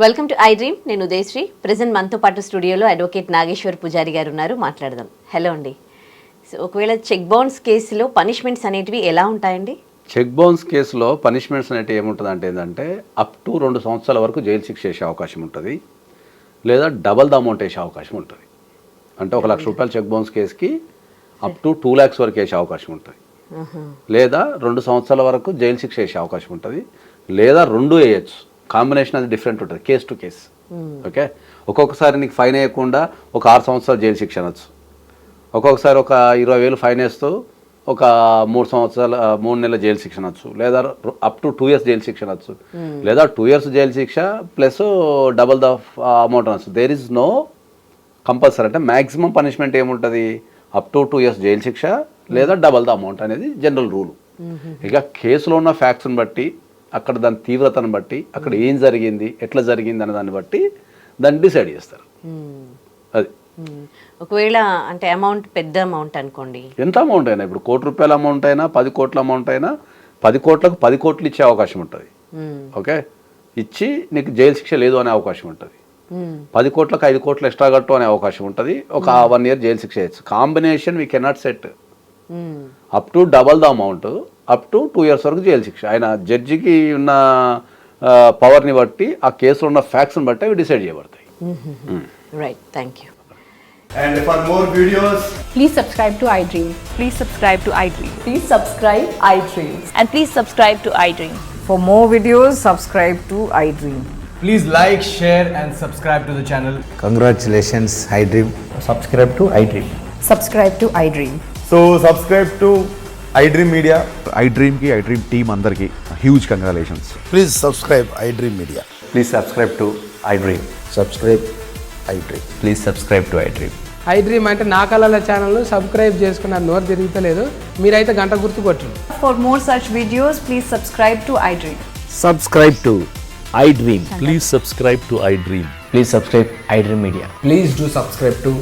Welcome to I dream. నేను Udayasri. Present మనతో పాటు స్టూడియోలో అడ్వకేట్ నాగేశ్వర్ పూజారి గారు ఉన్నారు. మాట్లాడదాం. హలో అండి. సో ఒకవేళ చెక్ బౌన్స్ కేసులో పనిష్మెంట్స్ అనేటివి ఎలా ఉంటాయండి? చెక్ బౌన్స్ కేసులో పనిష్మెంట్స్ అనేవి ఏముంటుంది ఏంటంటే అప్ టు 2 సంవత్సరాల వరకు జైలు శిక్ష వేసే అవకాశం ఉంటుంది, లేదా డబల్ ద అమౌంట్ వేసే అవకాశం ఉంటుంది. అంటే 1 లక్ష రూపాయల చెక్ బౌన్స్ కేసుకి అప్ టు 2 lakhs వరకు వేసే అవకాశం ఉంటుంది, లేదా 2 సంవత్సరాల వరకు జైలు శిక్ష వేసే అవకాశం ఉంటుంది, లేదా 2 వేయచ్చు. కాంబినేషన్ అది డిఫరెంట్ ఉంటుంది కేస్ టు కేస్. ఓకే, ఒక్కొక్కసారి నీకు ఫైన్ వేయకుండా ఒక 6 సంవత్సరాలు జైలు శిక్ష అనొచ్చు, ఒక్కొక్కసారి ఒక 20,000 ఫైన్ వేస్తూ ఒక 3 నెలల జైలు శిక్ష అనొచ్చు, లేదా అప్ టు 2 years జైలు శిక్ష అనొచ్చు, లేదా 2 years జైలు శిక్ష ప్లస్ డబల్ ద అమౌంట్ అనొచ్చు. There is no compulsory. అంటే మ్యాక్సిమం పనిష్మెంట్ ఏముంటుంది, అప్ టు 2 years జైలు శిక్ష లేదా డబల్ ద అమౌంట్ అనేది జనరల్ రూల్. ఇక కేసులో ఉన్న ఫ్యాక్ట్స్ని బట్టి, అక్కడ దాని తీవ్రతను బట్టి, అక్కడ ఏం జరిగింది, ఎట్లా జరిగింది అనే దాన్ని బట్టి దాన్ని డిసైడ్ చేస్తారు. అది ఒకవేళ అంటే అమౌంట్ పెద్ద అమౌంట్ అనుకోండి, ఎంత అమౌంట్ అయినా, ఇప్పుడు 1 కోటి రూపాయల అమౌంట్ అయినా 10 కోట్ల అమౌంట్ అయినా 10 కోట్లకు 10 కోట్లు ఇచ్చే అవకాశం ఉంటుంది. ఓకే, ఇచ్చి నీకు జైలు శిక్ష లేదు అనే అవకాశం ఉంటుంది. 10 కోట్లకు 5 కోట్లు ఎక్స్ట్రా కట్టు అనే అవకాశం ఉంటుంది. ఒక 1 year జైలు శిక్ష చేయొచ్చు. Combination we cannot set. Up to double the amount, up to 2 years వరకు జైలు శిక్ష. ఆయన జడ్జికి ఉన్న పవర్ని బట్టి, ఆ కేసులో ఉన్న ఫ్యాక్ట్స్ని బట్టి అవి డిసైడ్ చేయబడతాయి. Right, thank you. And for more videos, please subscribe to iDream. Please subscribe to iDream. Please subscribe iDream. And please subscribe to iDream. For more videos, subscribe to iDream. please like, share and subscribe to the channel. Congratulations, iDream. Subscribe to iDream. Subscribe to iDream. So subscribe to iDream Media. iDream ki iDream team andarki huge congratulations. Please subscribe iDream Media. Please subscribe to iDream. Subscribe iDream. Please subscribe to iDream. iDream అంటే నా కళల channel subscribe చేసుకున్న నోరు తిరుగుతలేదు, మీరైతే గంట గుర్తు కొట్టండి. For more such videos, please subscribe to iDream. Subscribe to iDream. Please subscribe to iDream. Please subscribe iDream Media. Please do subscribe to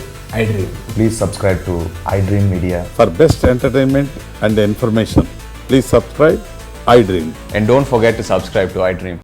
iDream. Please subscribe to iDream Media. For best entertainment and information, please subscribe iDream. And don't forget to subscribe to iDream.